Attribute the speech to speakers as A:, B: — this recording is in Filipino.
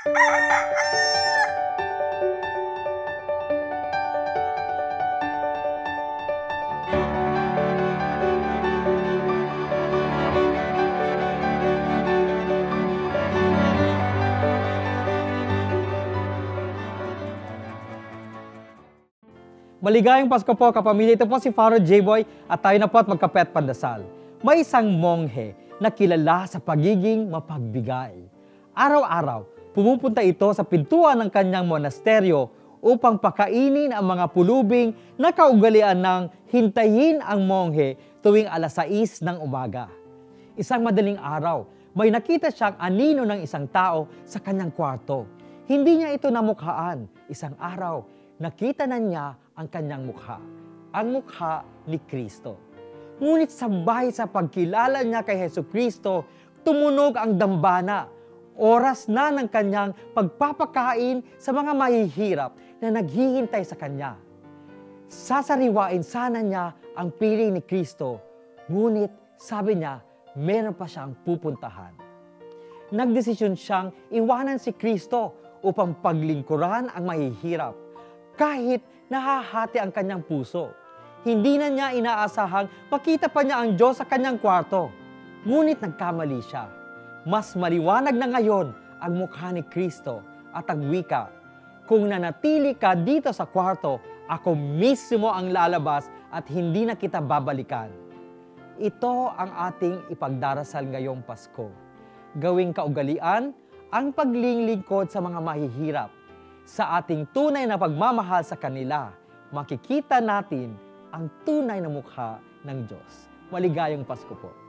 A: Maligayang Pasko po, kapamilya. Ito po si Father J-Boy at tayo na po at magkape at pandasal. May isang monghe na kilala sa pagiging mapagbigay. Araw-araw, pumupunta ito sa pintuan ng kanyang monasteryo upang pakainin ang mga pulubing na kaugalian ng hintayin ang monghe tuwing alas 6 ng umaga. Isang madaling araw, may nakita siyang anino ng isang tao sa kanyang kwarto. Hindi niya ito namukhaan. Isang araw, nakita na niya ang kanyang mukha, ang mukha ni Kristo. Ngunit sabay sa pagkilala niya kay Jesucristo, tumunog ang dambana. Oras na ng kanyang pagpapakain sa mga mahihirap na naghihintay sa kanya. Sasariwain sana niya ang piling ni Kristo, ngunit sabi niya, meron pa siyang pupuntahan. Nagdesisyon siyang iwanan si Kristo upang paglingkuran ang mahihirap, kahit nahahati ang kanyang puso. Hindi na niya inaasahang makita pa niya ang Diyos sa kanyang kwarto. Ngunit nagkamali siya. Mas maliwanag na ngayon ang mukha ni Kristo at ang wika, kung nanatili ka dito sa kwarto, ako mismo ang lalabas at hindi na kita babalikan. Ito ang ating ipagdarasal ngayong Pasko. Gawing kaugalian ang paglilingkod sa mga mahihirap. Sa ating tunay na pagmamahal sa kanila, makikita natin ang tunay na mukha ng Diyos. Maligayang Pasko po.